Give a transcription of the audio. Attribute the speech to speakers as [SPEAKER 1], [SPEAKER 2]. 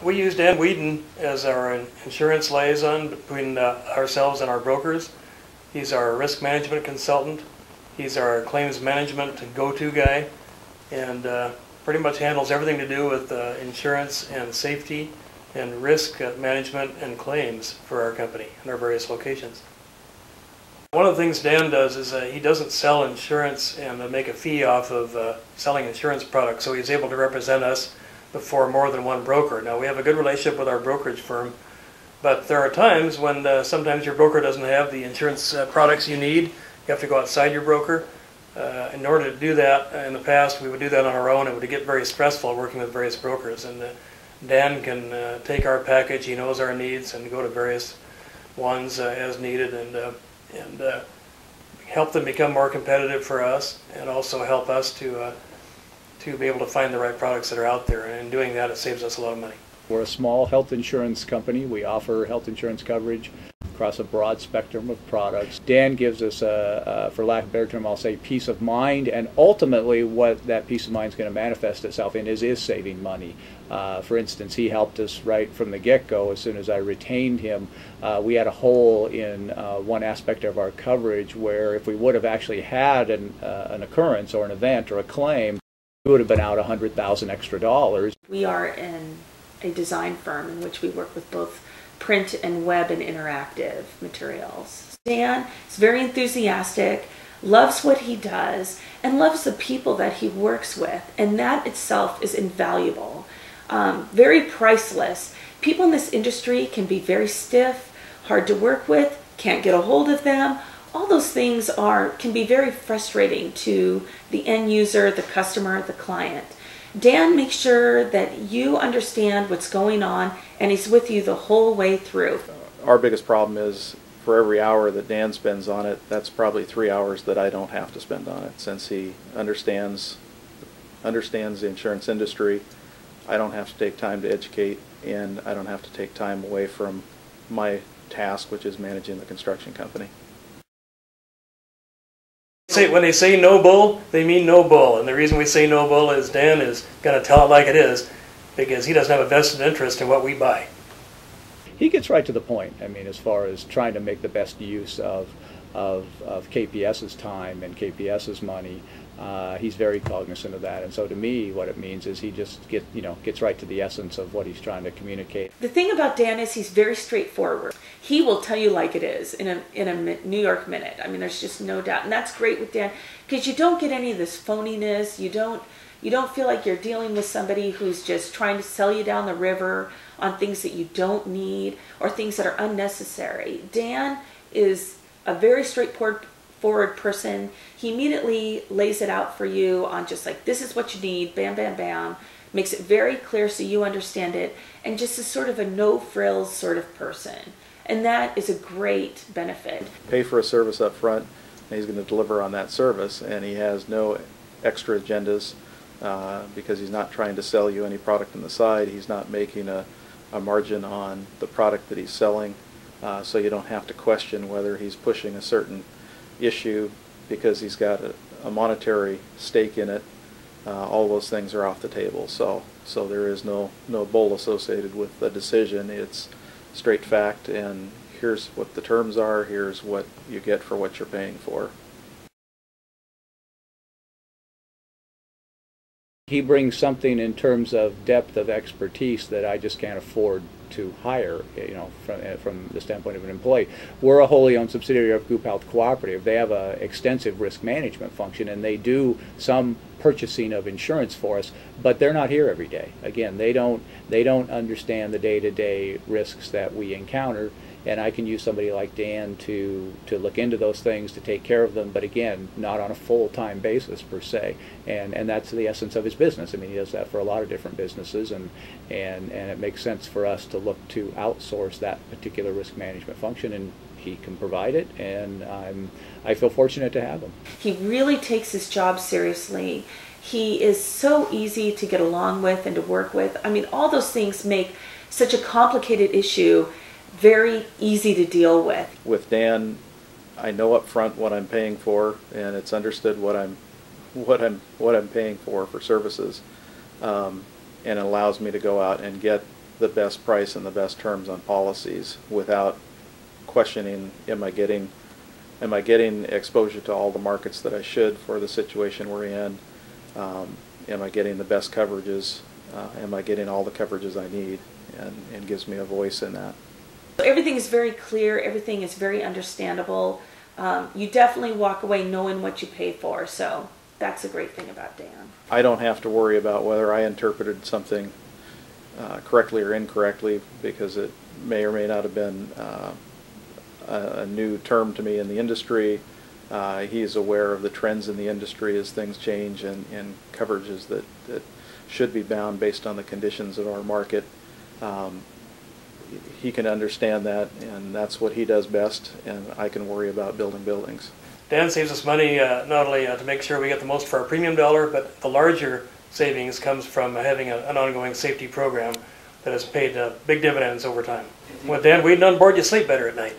[SPEAKER 1] We use Dan Whedon as our insurance liaison between ourselves and our brokers. He's our risk management consultant. He's our claims management go-to guy, and pretty much handles everything to do with insurance and safety and risk management and claims for our company in our various locations. One of the things Dan does is he doesn't sell insurance and make a fee off of selling insurance products, so he's able to represent us before more than one broker. Now, we have a good relationship with our brokerage firm, but there are times when sometimes your broker doesn't have the insurance products you need. You have to go outside your broker. In order to do that, in the past, we would do that on our own. It would get very stressful working with various brokers. And Dan can take our package. He knows our needs and go to various ones as needed and help them become more competitive for us, and also help us to be able to find the right products that are out there. And in doing that, it saves us a lot of money.
[SPEAKER 2] We're a small health insurance company. We offer health insurance coverage across a broad spectrum of products. Dan gives us, for lack of a better term, I'll say peace of mind, and ultimately what that peace of mind is going to manifest itself in is saving money. For instance, he helped us right from the get-go. As soon as I retained him, we had a hole in one aspect of our coverage where if we would have actually had an occurrence or an event or a claim, we would have been out $100,000 extra.
[SPEAKER 3] We are in a design firm in which we work with both print and web and interactive materials. Dan is very enthusiastic, loves what he does, and loves the people that he works with, and that itself is invaluable. Very priceless. People in this industry can be very stiff, hard to work with, can't get a hold of them. All those things can be very frustrating to the end user, the customer, the client. Dan makes sure that you understand what's going on, and he's with you the whole way through.
[SPEAKER 4] Our biggest problem is for every hour that Dan spends on it, that's probably 3 hours that I don't have to spend on it. Since he understands the insurance industry, I don't have to take time to educate, and I don't have to take time away from my task, which is managing the construction company.
[SPEAKER 1] When they say no bull, they mean no bull. And the reason we say no bull is Dan is going to tell it like it is, because he doesn't have a vested interest in what we buy.
[SPEAKER 2] He gets right to the point. I mean, as far as trying to make the best use of KPS's time and KPS's money, he's very cognizant of that. And so to me, what it means is he just gets right to the essence of what he's trying to communicate.
[SPEAKER 3] The thing about Dan is he's very straightforward. He will tell you like it is in a New York minute. I mean, there's just no doubt. And that's great with Dan, because you don't get any of this phoniness. You don't feel like you're dealing with somebody who's just trying to sell you down the river on things that you don't need or things that are unnecessary. Dan is a very straightforward person. He immediately lays it out for you on just like, this is what you need, bam, bam, bam. Makes it very clear so you understand it, and just is sort of a no-frills sort of person. And that is a great benefit.
[SPEAKER 4] Pay for a service up front, and he's going to deliver on that service, and he has no extra agendas because he's not trying to sell you any product on the side. He's not making a margin on the product that he's selling, so you don't have to question whether he's pushing a certain issue because he's got a monetary stake in it. All those things are off the table, so there is no bull associated with the decision. It's straight fact, and here's what the terms are, here's what you get for what you're paying for.
[SPEAKER 2] He brings something in terms of depth of expertise that I just can't afford to hire, from the standpoint of an employee. We're a wholly owned subsidiary of Group Health Cooperative. They have an extensive risk management function, and they do some purchasing of insurance for us, but they're not here every day. Again, they don't understand the day-to-day risks that we encounter, and I can use somebody like Dan to look into those things, to take care of them, but again, not on a full-time basis per se, and that's the essence of his business. I mean, he does that for a lot of different businesses, and it makes sense for us to look to outsource that particular risk management function, and he can provide it, and I feel fortunate to have him.
[SPEAKER 3] He really takes his job seriously. He is so easy to get along with and to work with. I mean, all those things make such a complicated issue very easy to deal with.
[SPEAKER 4] With Dan, I know up front what I'm paying for, and it's understood what I'm paying for services, and it allows me to go out and get the best price and the best terms on policies without questioning, am I getting exposure to all the markets that I should for the situation we're in? Am I getting the best coverages? Am I getting all the coverages I need? And gives me a voice in that.
[SPEAKER 3] Everything is very clear. Everything is very understandable. You definitely walk away knowing what you pay for. So that's a great thing about Dan.
[SPEAKER 4] I don't have to worry about whether I interpreted something correctly or incorrectly, because it may or may not have been a new term to me in the industry. He is aware of the trends in the industry as things change, and coverages that should be bound based on the conditions of our market. He can understand that, and that's what he does best, and I can worry about building buildings.
[SPEAKER 1] Dan saves us money not only to make sure we get the most for our premium dollar, but the larger savings comes from having an ongoing safety program that has paid big dividends over time. With Dan Whedon on board, you sleep better at night.